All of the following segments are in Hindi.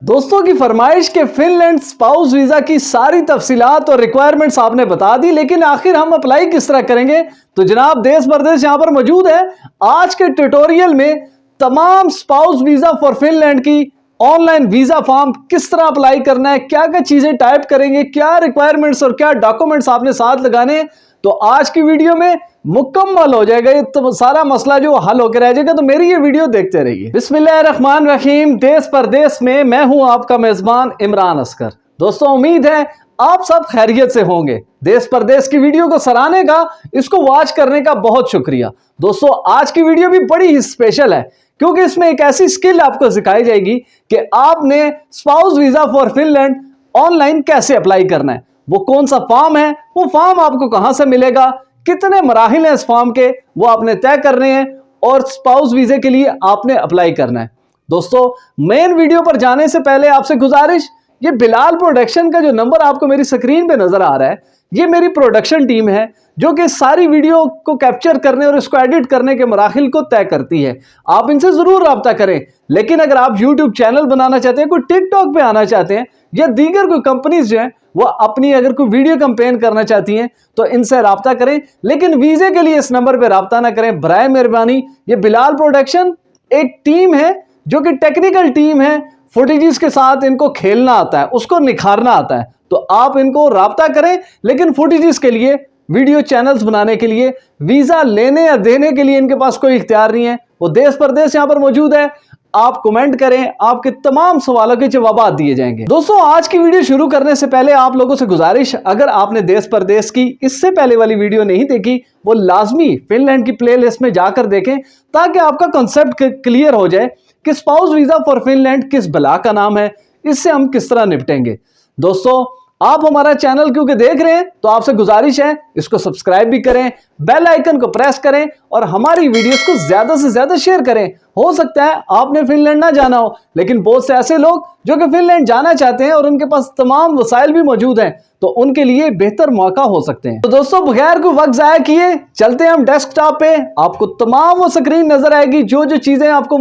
दोस्तों की फरमाइश के फिनलैंड स्पाउस वीजा की सारी तफसीलात और रिक्वायरमेंट्स आपने बता दी, लेकिन आखिर हम अप्लाई किस तरह करेंगे। तो जनाब देश परदेश यहां पर मौजूद है। आज के ट्यूटोरियल में तमाम स्पाउस वीजा फॉर फिनलैंड की ऑनलाइन वीजा फॉर्म किस तरह अप्लाई करना है, क्या क्या चीजें टाइप करेंगे, क्या रिक्वायरमेंट्स और क्या डॉक्यूमेंट्स आपने साथ लगाने हैं, तो आज की वीडियो में मुकम्मल हो जाएगा। ये तो सारा मसला जो हल होकर रह जाएगा। तो मेरी ये वीडियो देखते रहिए। बिस्मिल्लाहिर्रहमानिर्रहीम। देश परदेश में मैं हूं आपका मेजबान इमरान अस्कर। दोस्तों उम्मीद है आप सब खैरियत से होंगे। देश परदेश की वीडियो को सराहने का, इसको वॉच करने का बहुत शुक्रिया। दोस्तों आज की वीडियो भी बड़ी ही स्पेशल है, क्योंकि इसमें एक ऐसी स्किल आपको सिखाई जाएगी कि आपने spouse visa for Finland online कैसे अप्लाई करना है, वो कौन सा फॉर्म है, वो फॉर्म आपको कहां से मिलेगा, कितने मराहिल हैं इस फॉर्म के, वो आपने तय करने हैं और स्पाउस वीजे के लिए आपने अप्लाई करना है। दोस्तों मेन वीडियो पर जाने से पहले आपसे गुजारिश, ये बिलाल प्रोडक्शन का जो नंबर आपको मेरी स्क्रीन पे नजर आ रहा है, ये मेरी प्रोडक्शन टीम है जो कि सारी वीडियो को कैप्चर करने और इसको एडिट करने के मराहिल को तय करती है। आप इनसे जरूर रब्ता करें। लेकिन अगर आप यूट्यूब चैनल बनाना चाहते हैं, कोई टिकटॉक पे आना चाहते हैं, या दीगर कोई कंपनीज जो है वो अपनी अगर कोई वीडियो कैंपेन करना चाहती हैं, तो इनसे रब्ता करें। लेकिन वीजे के लिए इस नंबर पर रब्ता ना करें, बराए मेहरबानी। ये बिलाल प्रोडक्शन एक टीम है जो कि टेक्निकल टीम है। फुटेजेस के साथ इनको खेलना आता है, उसको निखारना आता है। तो आप इनको रब्ता करें। लेकिन फुटेजेस के लिए, वीडियो चैनल्स बनाने के लिए, वीजा लेने या देने के लिए इनके पास कोई इख्तियार नहीं है। वो देश परदेश यहां पर मौजूद है। आप कमेंट करें, आपके तमाम सवालों के जवाब दिए जाएंगे। दोस्तों आज की वीडियो शुरू करने से पहले आप लोगों से गुजारिश, अगर आपने देश परदेश की इससे पहले वाली वीडियो नहीं देखी, वो लाजमी फिनलैंड की प्लेलिस्ट में जाकर देखें, ताकि आपका कॉन्सेप्ट क्लियर हो जाए कि स्पाउस वीजा फॉर फिनलैंड किस बला का नाम है, इससे हम किस तरह निपटेंगे। दोस्तों आप हमारा चैनल क्योंकि देख रहे हैं, तो आपसे गुजारिश है इसको सब्सक्राइब भी करें, बेल आइकन को प्रेस करें और हमारी वीडियोस को ज्यादा से ज्यादा शेयर करें। हो सकता है आपने फिनलैंड ना जाना हो, लेकिन बहुत से ऐसे लोग जो कि फिनलैंड जाना चाहते हैं और उनके पास तमाम वसाइल भी मौजूद हैं, तो उनके लिए बेहतर मौका हो सकते हैं। तो दोस्तों बगैर कोई वक्त जाया किए चलते हैं हम डेस्कटॉप पे। आपको तमाम वो स्क्रीन नजर आएगी, जो जो चीजें आपको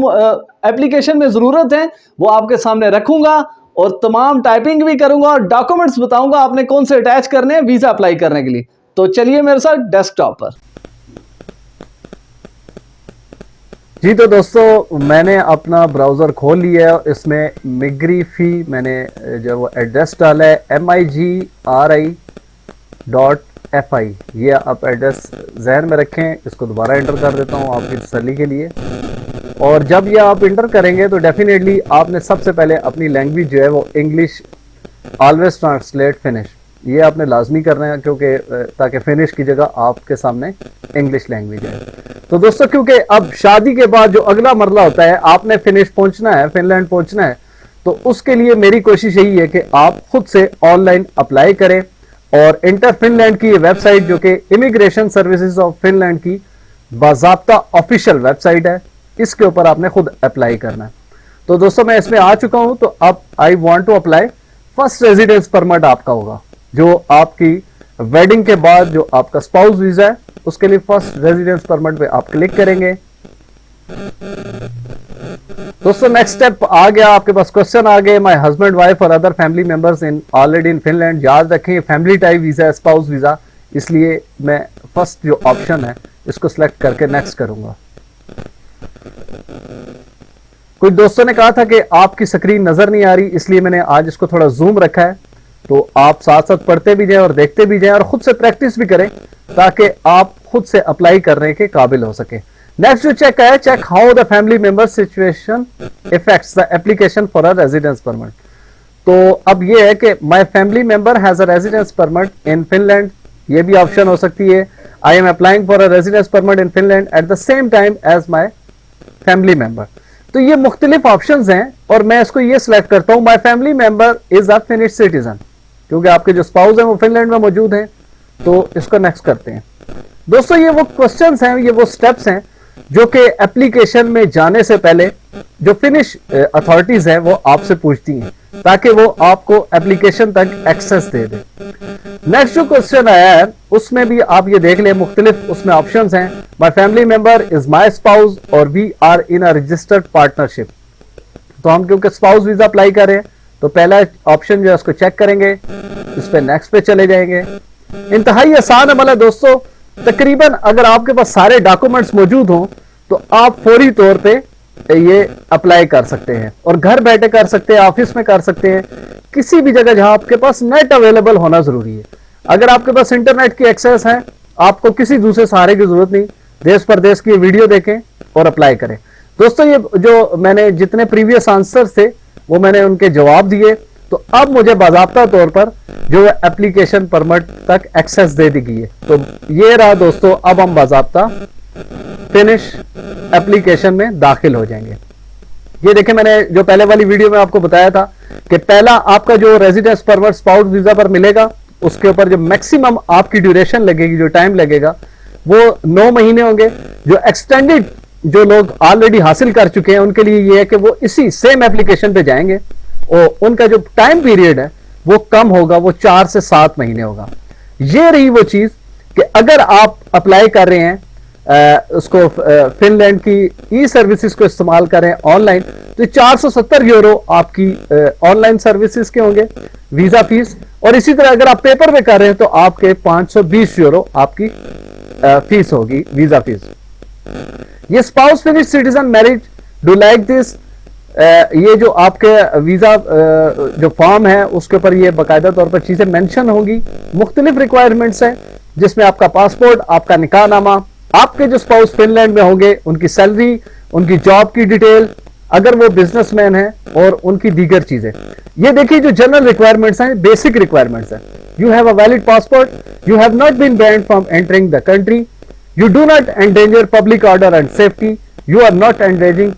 एप्लीकेशन में जरूरत है वो आपके सामने रखूंगा और तमाम टाइपिंग भी करूंगा और डॉक्यूमेंट्स बताऊंगा आपने कौन से अटैच करने हैं वीजा अप्लाई करने के लिए। तो चलिए मेरे साथ डेस्कटॉप पर। जी तो दोस्तों मैंने अपना ब्राउज़र खोल लिया है। इसमें मिग्रीफी मैंने जो वो एड्रेस डाला है MIGRI.FI। ये आप एड्रेस जहन में रखें। इसको दोबारा एंटर कर देता हूँ आपकी तसल्ली के लिए। और जब ये आप इंटर करेंगे तो डेफिनेटली आपने सबसे पहले अपनी लैंग्वेज जो है वो इंग्लिश ऑलवेज ट्रांसलेट फिनिश, ये आपने लाजमी करना है, क्योंकि ताकि फिनिश की जगह आपके सामने इंग्लिश लैंग्वेज है। तो दोस्तों क्योंकि अब शादी के बाद जो अगला मरला होता है, आपने फिनिश पहुंचना है, फिनलैंड पहुंचना है, तो उसके लिए मेरी कोशिश यही है कि आप खुद से ऑनलाइन अप्लाई करें और इंटर फिनलैंड की वेबसाइट, जो कि इमिग्रेशन सर्विसेज ऑफ फिनलैंड की बाज़ाब्ता ऑफिशियल वेबसाइट है, इसके ऊपर आपने खुद अप्लाई करना है। तो दोस्तों मैं इसमें आ चुका हूं। तो अब I want to apply first residence permit आपका होगा, जो आपकी वेडिंग के बाद जो आपका स्पाउस वीजा है उसके लिए फर्स्ट रेजिडेंस परमिट पे आप क्लिक करेंगे। दोस्तों नेक्स्ट स्टेप आ गया, आपके पास क्वेश्चन आ गए, माय हस्बैंड वाइफ और other family members in already in Finland. याद रखें फैमिली टाइप वीजा है, स्पाउस वीजा, इसलिए मैं फर्स्ट जो ऑप्शन है इसको सिलेक्ट करके नेक्स्ट करूंगा। कुछ दोस्तों ने कहा था कि आपकी स्क्रीन नजर नहीं आ रही, इसलिए मैंने आज इसको थोड़ा जूम रखा है, तो आप साथ साथ पढ़ते भी जाएं और देखते भी जाएं और खुद से प्रैक्टिस भी करें, ताकि आप खुद से अप्लाई करने के काबिल हो सके। नेक्स्ट जो चेक है, check how the family member situation affects the application for a residence permit. तो अब यह है कि my family member has a residence permit in Finland, ये भी ऑप्शन हो सकती है। I am applying for a residence permit in Finland at the same time as my family member. तो ये मुख्तलिफ ऑप्शंस हैं और मैं इसको ये सिलेक्ट करता हूं, my family member is a finish citizen, क्योंकि आपके जो स्पाउस हैं वो फिनलैंड में मौजूद हैं। तो इसको नेक्स्ट करते हैं। दोस्तों ये वो क्वेश्चंस हैं, ये वो स्टेप्स हैं जो कि एप्लीकेशन में जाने से पहले जो फिनिश अथॉरिटीज हैं वो आपसे पूछती हैं, ताकि वो आपको एप्लीकेशन तक एक्सेस दे दे। नेक्स्ट जो क्वेश्चन आया है उसमें भी आप ये देख लें, मुख्तलिफ उसमें ऑप्शंस हैं। My family member is my spouse और we are in a registered partnership. तो हम क्योंकि स्पाउस वीजा अप्लाई कर रहे हैं तो पहला ऑप्शन जो है उसको चेक करेंगे, इस पे नेक्स्ट पे चले जाएंगे। इंतहाई आसान अमल है दोस्तों। तकरीबन अगर आपके पास सारे डॉक्यूमेंट्स मौजूद हों तो आप फौरी तौर पे ये अप्लाई कर सकते हैं और घर बैठे कर सकते हैं, ऑफिस में कर सकते हैं, किसी भी जगह जहां आपके पास नेट अवेलेबल होना जरूरी है। अगर आपके पास इंटरनेट की एक्सेस है, आपको किसी दूसरे सहारे की जरूरत नहीं, देश परदेश की वीडियो देखें और अप्लाई करें। दोस्तों ये जो मैंने जितने प्रीवियस आंसर थे वो मैंने उनके जवाब दिए, तो अब मुझे बाज़ाब्ता तौर पर जो एप्लीकेशन परमिट तक एक्सेस दे दी गई है। तो ये रहा दोस्तों, अब हम बाज़ाब्ता फिनिश एप्लीकेशन में दाखिल हो जाएंगे। ये देखें, मैंने जो पहले वाली वीडियो में आपको बताया था कि पहला आपका जो रेजिडेंस परमिट स्पाउस वीजा पर मिलेगा, उसके ऊपर जो मैक्सिमम आपकी ड्यूरेशन लगेगी, जो टाइम लगेगा वो 9 महीने होंगे। जो एक्सटेंडेड जो लोग ऑलरेडी हासिल कर चुके हैं उनके लिए ये है कि वो इसी सेम एप्लीकेशन पे जाएंगे और उनका जो टाइम पीरियड है वो कम होगा, वो 4 से 7 महीने होगा। ये रही वो चीज कि अगर आप अप्लाई कर रहे हैं उसको फिनलैंड की ई सर्विसेज को इस्तेमाल करें ऑनलाइन, तो 470 यूरो आपकी ऑनलाइन सर्विसेज के होंगे वीजा फीस। और इसी तरह अगर आप पेपर में कर रहे हैं तो आपके 520 यूरो आपकी फीस होगी, वीजा फीस। ये spouse finish citizen marriage do like this, ये जो आपके वीजा जो फॉर्म है उसके ऊपर ये बाकायदा तौर पर चीजें मेंशन होंगी। मुख्तलिफ रिक्वायरमेंट्स हैं जिसमें आपका पासपोर्ट, आपका निकाहनामा, आपके जो स्पाउस फिनलैंड में होंगे उनकी सैलरी, उनकी जॉब की डिटेल, अगर वो बिजनेसमैन है, और उनकी दीगर चीजें। ये देखिए जो जनरल रिक्वायरमेंट्स हैं, बेसिक रिक्वायरमेंट्स हैं। You have a valid passport, you have not been banned from entering the country, you do not endanger public order and safety, you are not endangering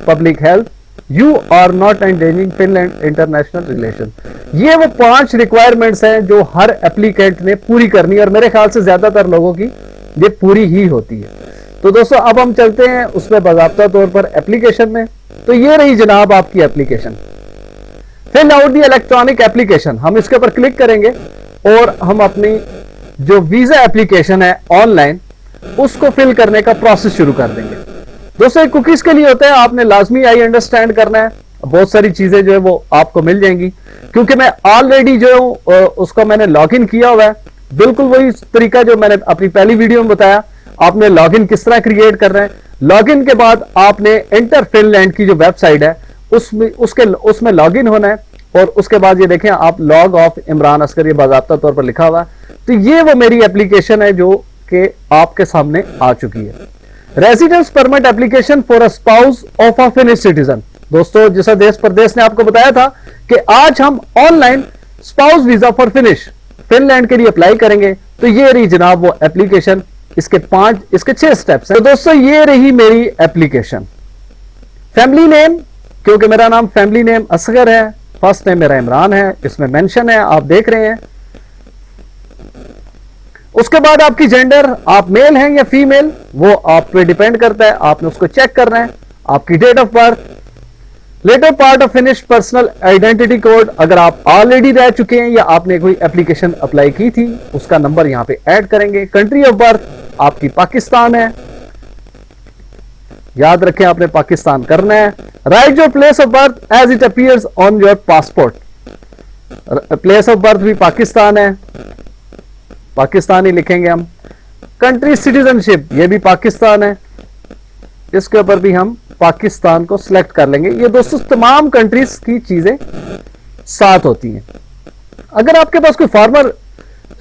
public health, you are not endangering Finland international relation. ये वो 5 रिक्वायरमेंट्स हैं जो हर एप्लीकेंट ने पूरी करनी है और मेरे ख्याल से ज्यादातर लोगों की ये पूरी ही होती है। तो दोस्तों अब हम चलते हैं उसमें बाज़ाब्ता तौर पर एप्लीकेशन में। तो ये रही जनाब आपकी application, fill out the electronic application. हम इसके ऊपर क्लिक करेंगे और हम अपनी जो वीजा एप्लीकेशन है ऑनलाइन उसको फिल करने का प्रोसेस शुरू कर देंगे। दोस्तों कुकीज के लिए होता है, आपने लाजमी आई अंडरस्टैंड करना है। बहुत सारी चीजें जो है वो आपको मिल जाएंगी, क्योंकि मैं ऑलरेडी जो उसको मैंने लॉग इन किया हुआ है। बिल्कुल वही तरीका जो मैंने अपनी पहली वीडियो में बताया, आपने लॉगिन किस तरह क्रिएट करना है। लॉगिन के बाद आपने एंटर फिनलैंड की जो वेबसाइट है उसमें लॉगिन होना है और उसके बाद ये देखें आप लॉग ऑफ इमरान अस्कर, ये बाज़ाब्ता तौर पर लिखा हुआ है। तो ये वो मेरी एप्लीकेशन है जो कि आपके सामने आ चुकी है। Residence permit application for a spouse of a finish citizen. दोस्तों जैसा देश परदेश ने आपको बताया था कि आज हम online spouse visa for finish Finland के लिए अप्लाई करेंगे। तो ये रही जनाब वो एप्लीकेशन, इसके 6 स्टेप्स हैं। तो दोस्तों ये रही मेरी एप्लीकेशन। फैमिली नेम, क्योंकि मेरा नाम फैमिली नेम असगर है, फर्स्ट नेम मेरा इमरान है, इसमें मेंशन है, आप देख रहे हैं। उसके बाद आपकी जेंडर, आप मेल हैं या फीमेल, वो आप पे डिपेंड करता है, आपने उसको चेक करना है। आपकी date of birth, latter part of Finnish personal identity code, अगर आप ऑलरेडी रह चुके हैं या आपने कोई एप्लीकेशन अप्लाई की थी उसका नंबर यहां पे ऐड करेंगे। कंट्री ऑफ बर्थ आपकी पाकिस्तान है, याद रखें आपने पाकिस्तान करना है। Write your place of birth as it appears on your passport, place of birth भी पाकिस्तान है, पाकिस्तान ही लिखेंगे हम। कंट्री सिटीजनशिप, ये भी पाकिस्तान है, इसके ऊपर भी हम पाकिस्तान को सिलेक्ट कर लेंगे। ये दोस्तों तमाम कंट्रीज की चीजें साथ होती हैं। अगर आपके पास कोई फॉर्मर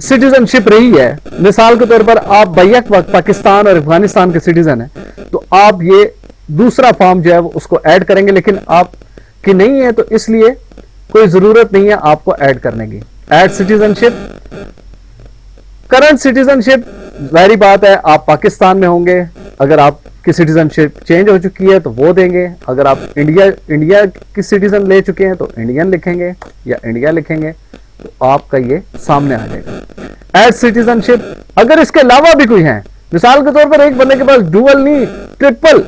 सिटीजनशिप रही है, मिसाल के तौर पर आप बैक वक्त पाकिस्तान और अफगानिस्तान के सिटीजन हैं, तो आप ये दूसरा फॉर्म जो है वो उसको ऐड करेंगे, लेकिन आपकी नहीं है तो इसलिए कोई जरूरत नहीं है आपको ऐड करने की। ऐड सिटीजनशिप, करंट सिटीजनशिप, जाहिर बात है आप पाकिस्तान में होंगे, अगर आपकी सिटीजनशिप चेंज हो चुकी है तो वो देंगे। अगर आप इंडिया की सिटीजन ले चुके हैं तो इंडियन लिखेंगे या इंडिया लिखेंगे, तो आपका ये सामने आ जाएगा। ऐड सिटीजनशिप, अगर इसके अलावा भी कोई है, मिसाल के तौर पर एक बंदे के पास डुअल नहीं, ट्रिपल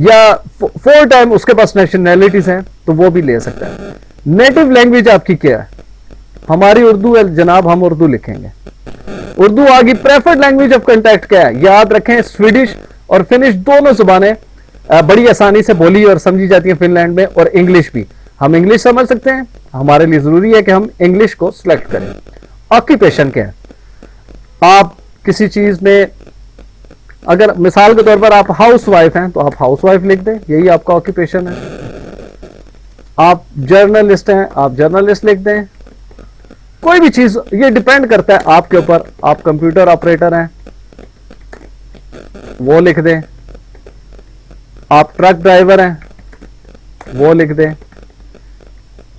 या 4 टाइम उसके पास नेशनैलिटीज हैं, तो वो भी ले सकता है। नेटिव लैंग्वेज आपकी क्या है? हमारी उर्दू है जनाब, हम उर्दू लिखेंगे, उर्दू आ गई। प्रेफर्ड लैंग्वेज ऑफ कांटेक्ट क्या है? याद रखें स्वीडिश और फिनिश दोनों जुबानें बड़ी आसानी से बोली और समझी जाती है फिनलैंड में, और इंग्लिश भी। हम इंग्लिश समझ सकते हैं, हमारे लिए जरूरी है कि हम इंग्लिश को सिलेक्ट करें। ऑक्यूपेशन क्या है? आप किसी चीज में, अगर मिसाल के तौर पर आप हाउस वाइफ हैं तो आप हाउस वाइफ लिख दें, यही आपका ऑक्यूपेशन है। आप जर्नलिस्ट हैं, आप जर्नलिस्ट लिख दें। कोई भी चीज, ये डिपेंड करता है आपके ऊपर। आप कंप्यूटर ऑपरेटर हैं, वो लिख दें। आप ट्रक ड्राइवर हैं, वो लिख दें।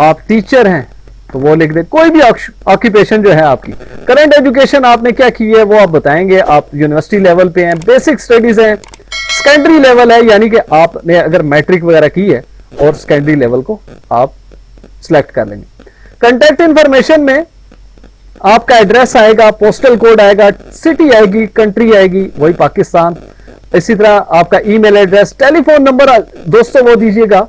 आप टीचर हैं तो वो लिख दें। कोई भी ऑक्यूपेशन जो है आपकी। करंट एजुकेशन आपने क्या की है वो आप बताएंगे। आप यूनिवर्सिटी लेवल पे हैं, बेसिक स्टडीज हैं, सेकेंडरी लेवल है, यानी कि आपने अगर मैट्रिक वगैरह की है, और सेकेंडरी लेवल को आप सिलेक्ट कर लेंगे। कंटेक्ट इंफॉर्मेशन में आपका एड्रेस आएगा, पोस्टल कोड आएगा, सिटी आएगी, कंट्री आएगी, वही पाकिस्तान। इसी तरह आपका ईमेल एड्रेस, टेलीफोन नंबर दोस्तों वो दीजिएगा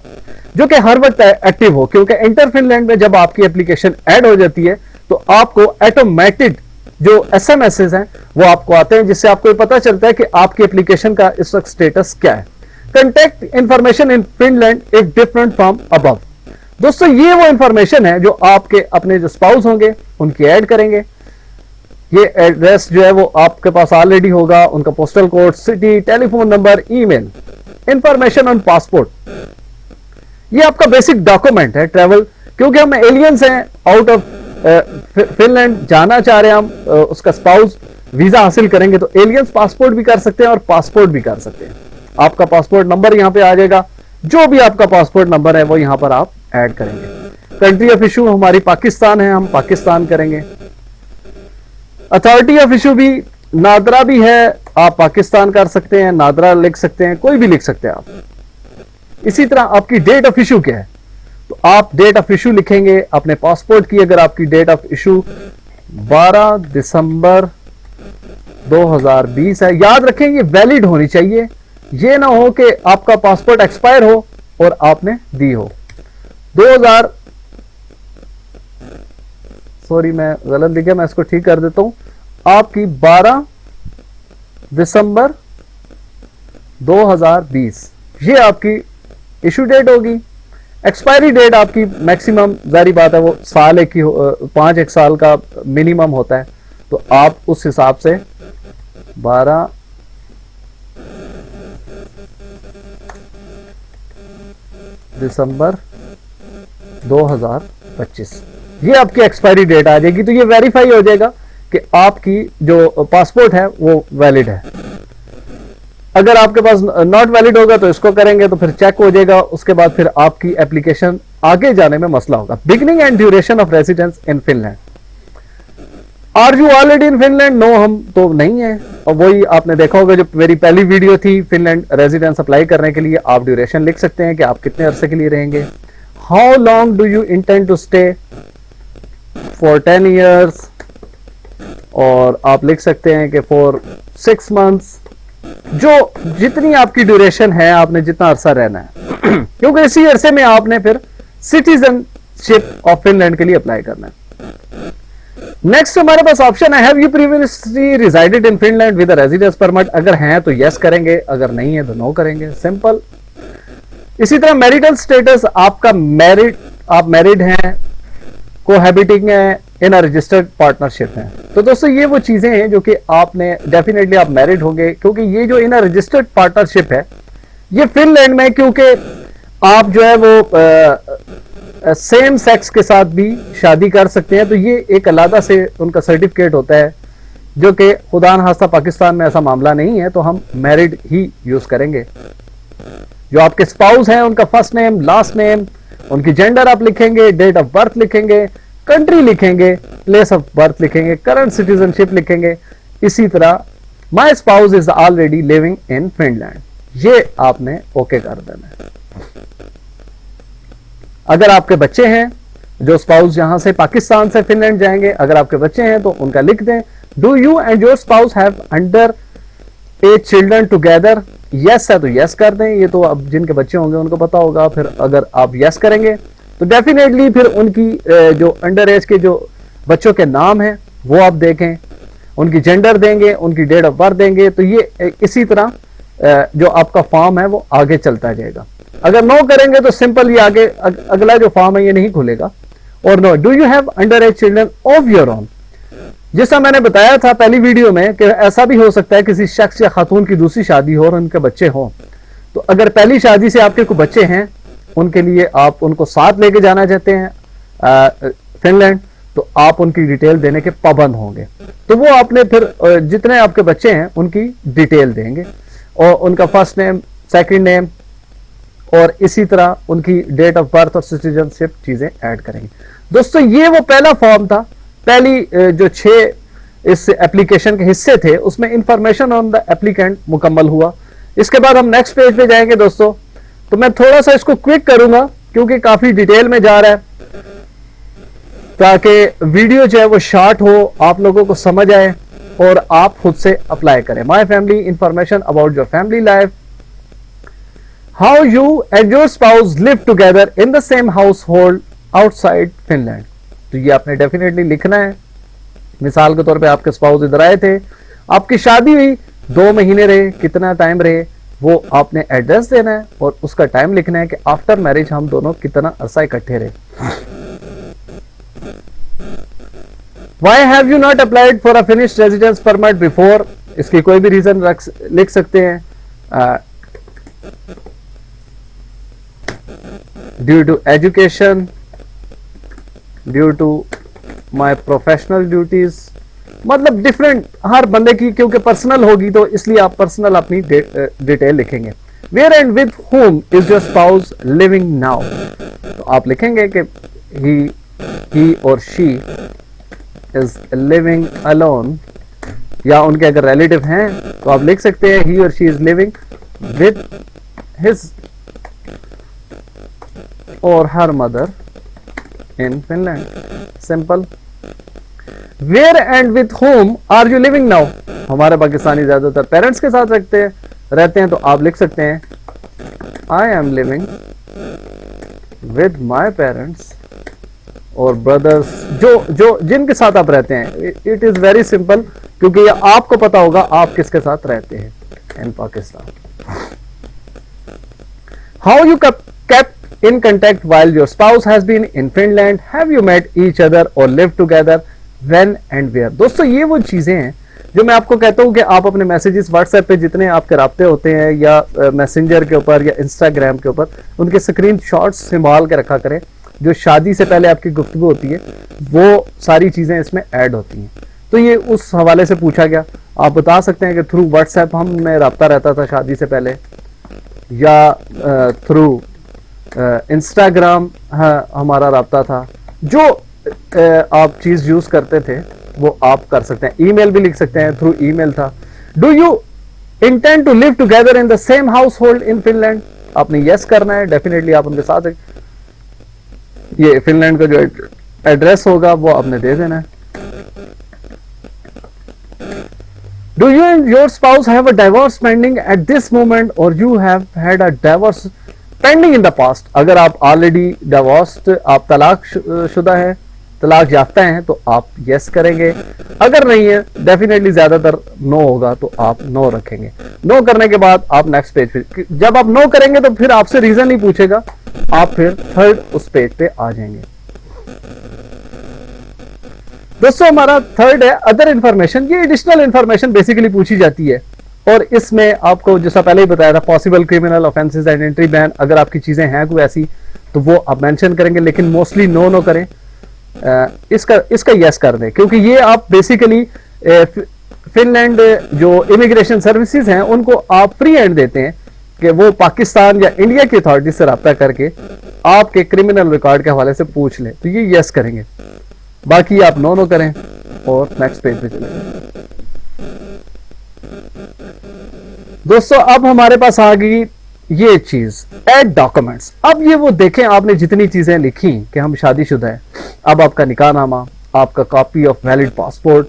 जो कि हर वक्त एक्टिव हो, क्योंकि इंटर फिनलैंड में जब आपकी एप्लीकेशन ऐड हो जाती है तो आपको ऑटोमेटेड जो एसएमएसेस हैं वो आपको आते हैं, जिससे आपको पता चलता है कि आपकी एप्लीकेशन का इस वक्त स्टेटस क्या है। Contact information in Finland is different from above. दोस्तों ये वो इंफॉर्मेशन है जो आपके अपने जो स्पाउस होंगे उनकी ऐड करेंगे। ये एड्रेस जो है वो आपके पास ऑलरेडी होगा, उनका postal code, city, telephone number, email, information on passport. ये आपका बेसिक डॉक्यूमेंट है ट्रैवल, क्योंकि हम एलियंस हैं, आउट ऑफ फिनलैंड जाना चाह रहे हैं हम, उसका स्पाउस वीजा हासिल करेंगे तो एलियंस पासपोर्ट भी कर सकते हैं और पासपोर्ट भी कर सकते हैं। आपका पासपोर्ट नंबर यहां पे आ जाएगा, जो भी आपका पासपोर्ट नंबर है वो यहां पर आप ऐड करेंगे। कंट्री ऑफ इशू हमारी पाकिस्तान है, हम पाकिस्तान करेंगे। अथॉरिटी ऑफ इशू भी नादरा भी है, आप पाकिस्तान कर सकते हैं, नादरा लिख सकते हैं, कोई भी लिख सकते हैं आप। इसी तरह आपकी डेट ऑफ इशू क्या है, तो आप डेट ऑफ इशू लिखेंगे अपने पासपोर्ट की। अगर आपकी डेट ऑफ इशू 12 दिसंबर 2020 है, याद रखें ये वैलिड होनी चाहिए। ये ना हो कि आपका पासपोर्ट एक्सपायर हो और आपने दी हो। 2000 सॉरी मैं गलत लिखा, मैं इसको ठीक कर देता हूं। आपकी 12 दिसंबर 2020 ये आपकी इशू डेट होगी। एक्सपायरी डेट आपकी मैक्सिमम, जारी बात है वो साल एक की, 5 साल का मिनिमम होता है, तो आप उस हिसाब से 12 दिसंबर 2025 ये आपकी एक्सपायरी डेट आ जाएगी। तो ये वेरीफाई हो जाएगा कि आपकी जो पासपोर्ट है वो वैलिड है। अगर आपके पास नॉट वैलिड होगा तो इसको करेंगे तो फिर चेक हो जाएगा, उसके बाद फिर आपकी एप्लीकेशन आगे जाने में मसला होगा। Beginning and duration of residence in Finland. Are you already in Finland? No, हम तो नहीं है। और वही आपने देखा होगा जो मेरी पहली वीडियो थी फिनलैंड रेजिडेंस अप्लाई करने के लिए, आप ड्यूरेशन लिख सकते हैं कि आप कितने अरसे के लिए रहेंगे। How long do you intend to stay? For 10 years, और आप लिख सकते हैं कि फॉर 6 मंथ्स। जो जितनी आपकी ड्यूरेशन है, आपने जितना अरसा रहना है क्योंकि इसी अरसे में आपने फिर सिटीजनशिप ऑफ फिनलैंड के लिए अप्लाई करना है। नेक्स्ट हमारे पास ऑप्शन है, have you previously resided in Finland with a residence permit? अगर हैं तो यस करेंगे, अगर नहीं है तो नो करेंगे, सिंपल। इसी तरह मैरिटल स्टेटस आपका मैरिड, आप मैरिड हैं, कोहैबिटिंग है, इन अ रजिस्टर्ड पार्टनरशिप है। तो दोस्तों ये वो चीजें हैं जो कि आपने डेफिनेटली आप मैरिड होंगे, क्योंकि ये जो इन अ रजिस्टर्ड पार्टनरशिप है ये फिनलैंड में, क्योंकि आप जो है वो सेम सेक्स के साथ भी शादी कर सकते हैं, तो ये एक अलग से उनका सर्टिफिकेट होता है, जो कि खुदा न खास्ता पाकिस्तान में ऐसा मामला नहीं है, तो हम मैरिड ही यूज करेंगे। जो आपके स्पाउस हैं उनका फर्स्ट नेम, लास्ट नेम, उनकी जेंडर आप लिखेंगे, डेट ऑफ बर्थ लिखेंगे, कंट्री लिखेंगे, प्लेस ऑफ बर्थ लिखेंगे, करंट सिटीजनशिप लिखेंगे। इसी तरह my spouse is already living in Finland, ये आपने ओके कर देना है। अगर आपके बच्चे हैं, जो स्पाउस यहां से पाकिस्तान से फिनलैंड जाएंगे, अगर आपके बच्चे हैं तो उनका लिख दें, do you and your spouse have under 8 children together? Yes है तो यस कर दें, ये तो अब जिनके बच्चे होंगे उनको पता होगा। फिर अगर आप यस करेंगे तो डेफिनेटली फिर उनकी जो अंडर एज के जो बच्चों के नाम हैं वो आप देखें, उनकी जेंडर देंगे, उनकी डेट ऑफ बर्थ देंगे। तो ये इसी तरह जो आपका फॉर्म है वो आगे चलता जाएगा। अगर नो करेंगे तो सिंपल ये आगे अगला जो फॉर्म है ये नहीं खुलेगा। और no, do you have under age children of your own, जैसा मैंने बताया था पहली वीडियो में कि ऐसा भी हो सकता है किसी शख्स या खातून की दूसरी शादी हो और उनके बच्चे हों। तो अगर पहली शादी से आपके कोई बच्चे हैं, उनके लिए आप उनको साथ लेके जाना चाहते हैं फिनलैंड, तो आप उनकी डिटेल देने के पाबंद होंगे। तो वो आपने फिर जितने आपके बच्चे हैं उनकी डिटेल देंगे और उनका फर्स्ट नेम, सेकंड नेम और इसी तरह उनकी डेट ऑफ बर्थ और सिटीजनशिप चीजें ऐड करेंगे। दोस्तों ये वो पहला फॉर्म था, पहली जो 6 इस एप्लीकेशन के हिस्से थे उसमें इंफॉर्मेशन ऑन द एप्लीकेंट मुकम्मल हुआ। इसके बाद हम नेक्स्ट पेज पे जाएंगे दोस्तों। तो मैं थोड़ा सा इसको क्विक करूंगा क्योंकि काफी डिटेल में जा रहा है, ताकि वीडियो जो है वो शॉर्ट हो, आप लोगों को समझ आए और आप खुद से अप्लाई करें। My family information about your family life, how you and your spouse live together in the same house hold outside Finland. तो ये आपने डेफिनेटली लिखना है। मिसाल के तौर पे आपके स्पाउस इधर आए थे, आपकी शादी हुई, 2 महीने रहे, कितना टाइम रहे, वो आपने एड्रेस देना है और उसका टाइम लिखना है कि आफ्टर मैरिज हम दोनों कितना अरसा इकट्ठे रहे। Why have you not applied for a finished residence permit before? इसकी कोई भी रीजन लिख सकते हैं। Due to education, due to my professional duties, मतलब डिफरेंट हर बंदे की क्योंकि पर्सनल होगी तो इसलिए आप पर्सनल अपनी डिटेल लिखेंगे। Where and with whom is your spouse living now? तो आप लिखेंगे कि he or she is living alone, या उनके अगर रिलेटिव हैं तो आप लिख सकते हैं he or she is living with his or her mother in Finland. Simple. Where and with whom are you living now? हमारे पाकिस्तानी ज्यादातर पेरेंट्स के साथ रहते हैं तो आप लिख सकते हैं I am living with my parents और ब्रदर्स, जो जिनके साथ आप रहते हैं। इट इज वेरी सिंपल क्योंकि ये आपको पता होगा आप किसके साथ रहते हैं in Pakistan. How you kept in contact while your spouse has been in Finland? Have you met each other or lived together? When and where? दोस्तों ये वो चीजें हैं जो मैं आपको कहता हूं कि आप अपने मैसेजेस व्हाट्सएप पे जितने आपके राब्ते होते हैं या मैसेंजर के ऊपर या इंस्टाग्राम के ऊपर, उनके स्क्रीन शॉट्स संभाल के रखा करें। जो शादी से पहले आपकी गुफ्तगू होती है वो सारी चीजें इसमें ऐड होती हैं। तो ये उस हवाले से पूछा गया। आप बता सकते हैं कि थ्रू व्हाट्सएप हमें राब्ता रहता था शादी से पहले, या थ्रू इंस्टाग्राम हमारा राब्ता था। जो आप चीज यूज करते थे वो आप कर सकते हैं। ईमेल भी लिख सकते हैं, थ्रू ईमेल था। Do you intend to live together in the same household in Finland? आपने यस करना है, डेफिनेटली आप उनके साथ ये फिनलैंड का जो एड्रेस होगा वो आपने दे देना है। Do you and your spouse have a divorce pending at this moment और you have had a divorce pending in the past? अगर आप ऑलरेडी डिवोर्स्ड, आप तलाक शुदा है, तलाक याफ्ता हैं, तो आप यस करेंगे। अगर नहीं है, डेफिनेटली ज्यादातर नो होगा तो आप नो रखेंगे। नो करने के बाद आप नेक्स्ट पेज पे, जब आप नो करेंगे तो फिर आपसे रीजन नहीं पूछेगा, आप फिर थर्ड उस पेज पे आ जाएंगे। दोस्तों हमारा थर्ड है अदर इंफॉर्मेशन। ये एडिशनल इंफॉर्मेशन बेसिकली पूछी जाती है और इसमें आपको जैसा पहले ही बताया था, possible criminal offences and entry ban, अगर आपकी चीजें हैं कोई ऐसी तो वो आप मेंशन करेंगे, लेकिन मोस्टली नो करें। इसका यस कर दें, क्योंकि ये आप बेसिकली फिनलैंड जो इमिग्रेशन सर्विसेज हैं उनको आप फ्री हैंड देते हैं कि वो पाकिस्तान या इंडिया की अथॉरिटी से रब्ता करके आपके क्रिमिनल रिकॉर्ड के हवाले से पूछ लें, तो ये यस करेंगे। बाकी आप नो करें और नेक्स्ट पेज पे चलें। दोस्तों अब हमारे पास आ गई ये चीज, ऐड डॉक्यूमेंट्स। अब ये वो देखें, आपने जितनी चीजें लिखी कि हम शादीशुदा हैं, अब आपका निकाहनामा, आपका copy of valid passport,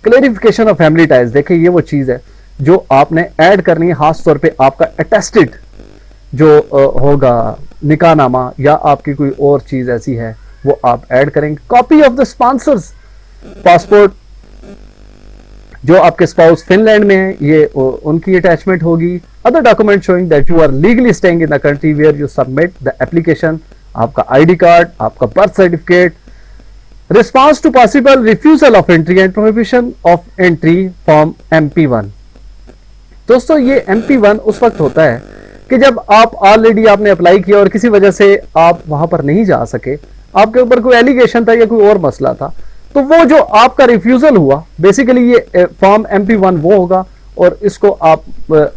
clarification of family ties, देखें ये वो चीज है जो आपने ऐड करनी है। खास तौर पे आपका अटेस्टेड जो होगा निकाहनामा या आपकी कोई और चीज ऐसी है वो आप ऐड करेंगे। Copy of the sponsors passport, जो आपके स्पाउस फिनलैंड में है ये उनकी अटैचमेंट होगी। Other document showing that you are legally staying in the country where you submit the application, आपका आईडी कार्ड, आपका birth certificate, response to possible refusal of entry and prohibition of entry form MP1। दोस्तों ये MP1 उस वक्त होता है कि जब आप ऑलरेडी आपने अप्लाई किया और किसी वजह से आप वहां पर नहीं जा सके, आपके ऊपर कोई एलिगेशन था या कोई और मसला था, तो वो जो आपका रिफ्यूजल हुआ, बेसिकली ये फॉर्म MP1 वो होगा और इसको आप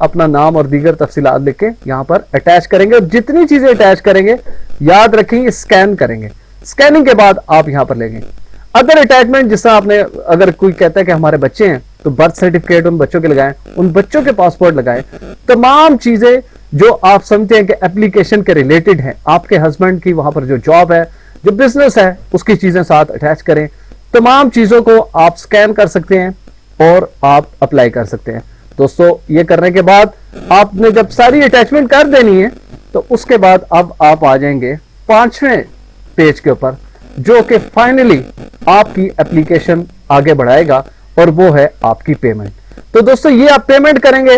अपना नाम और दीगर तफसीलात लिख के यहां पर अटैच करेंगे और जितनी चीजें अटैच करेंगे याद रखेंगे स्कैन करेंगे। स्कैनिंग के बाद आप यहां पर लेंगे। अदर अटैचमेंट जिससे आपने, अगर कोई कहता है कि हमारे बच्चे हैं तो बर्थ सर्टिफिकेट उन बच्चों के लगाएं, उन बच्चों के पासपोर्ट लगाएं, तमाम चीजें जो आप समझते हैं कि एप्लीकेशन के रिलेटेड हैं, आपके हस्बैंड की वहां पर जो जॉब है, जो बिजनेस है, उसकी चीजें साथ अटैच करें। तमाम चीजों को आप स्कैन कर सकते हैं और आप अप्लाई कर सकते हैं। दोस्तों ये करने के बाद आपने जब सारी अटैचमेंट कर देनी है तो उसके बाद अब आप आ जाएंगे 5वें पेज के ऊपर, जो कि फाइनली आपकी एप्लीकेशन आगे बढ़ाएगा और वो है आपकी पेमेंट। तो दोस्तों ये आप पेमेंट करेंगे।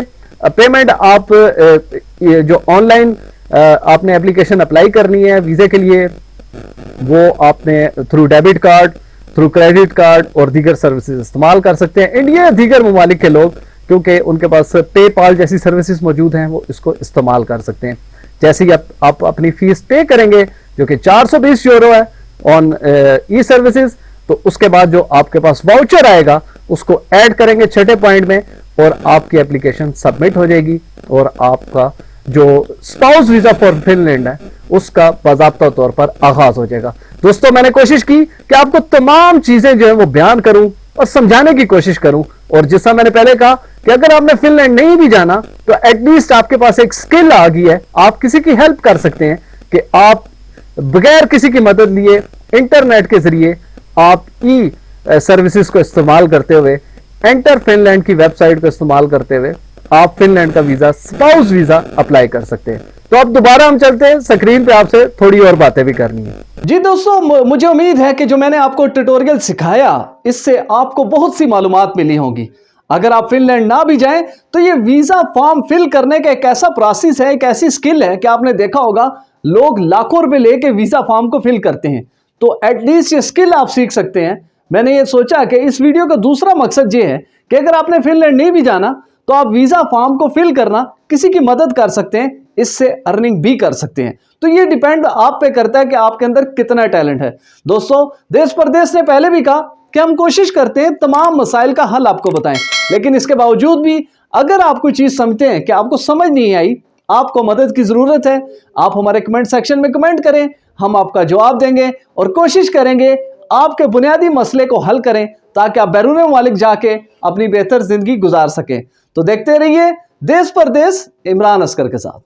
पेमेंट आप ये जो ऑनलाइन आपने एप्लीकेशन अप्लाई करनी है वीजे के लिए, वो आपने through debit card, through credit card और दीगर सर्विसेज इस्तेमाल कर सकते हैं। इंडिया दीगर ममालिक के लोग, क्योंकि उनके पास पेपाल जैसी सर्विसेज मौजूद हैं, वो इसको इस्तेमाल कर सकते हैं। जैसे ही आप अपनी फीस पे करेंगे जो कि 420 यूरो है ऑन ई सर्विसेज, तो उसके बाद जो आपके पास वाउचर आएगा उसको ऐड करेंगे 6ठे पॉइंट में और आपकी एप्लीकेशन सबमिट हो जाएगी और आपका जो स्पाउस वीजा फॉर फिनलैंड है उसका बाज़ाब्ता तौर पर आगाज हो जाएगा। दोस्तों मैंने कोशिश की कि आपको तमाम चीजें जो है वो बयान करूं और समझाने की कोशिश करूं, और जैसा मैंने पहले कहा कि अगर आपने फिनलैंड नहीं भी जाना तो एटलीस्ट आपके पास एक स्किल आ गई है, आप किसी की हेल्प कर सकते हैं कि आप बगैर किसी की मदद लिए इंटरनेट के जरिए आप ई सर्विसेज को इस्तेमाल करते हुए, एंटर फिनलैंड की वेबसाइट को इस्तेमाल करते हुए आप फिनलैंड का वीजा, स्पाउस वीजा अप्लाई कर सकते हैं। तो अब दोबारा हम चलते हैं, स्क्रीन पे आपसे थोड़ी और बातें भी करनी है। जी दोस्तों, मुझे उम्मीद है कि जो मैंने आपको ट्यूटोरियल सिखाया इससे आपको बहुत सी मालूमात मिली होंगी। अगर आप फिनलैंड ना भी जाएं तो ये वीजा फॉर्म फिल करने का एक ऐसा प्रोसेस है, एक ऐसी स्किल है कि आपने देखा होगा लोग लाखों रुपए लेके वीजा फॉर्म को फिल करते हैं। तो एटलीस्ट ये स्किल आप सीख सकते हैं। मैंने ये सोचा कि इस वीडियो का दूसरा मकसद ये है कि अगर आपने फिनलैंड नहीं भी जाना तो आप वीजा फॉर्म को फिल करना, किसी की मदद कर सकते हैं, इससे अर्निंग भी कर सकते हैं। तो ये डिपेंड आप पे करता है कि आपके अंदर कितना टैलेंट है। दोस्तों देश परदेश ने पहले भी कहा कि हम कोशिश करते हैं तमाम मसाइल का हल आपको बताएं, लेकिन इसके बावजूद भी अगर आप कोई चीज समझते हैं कि आपको समझ नहीं आई, आपको मदद की जरूरत है, आप हमारे कमेंट सेक्शन में कमेंट करें, हम आपका जवाब देंगे और कोशिश करेंगे आपके बुनियादी मसले को हल करें ताकि आप बैरून ममालिक जाके अपनी बेहतर जिंदगी गुजार सकें। तो देखते रहिए देश परदेश इमरान अस्कर के साथ।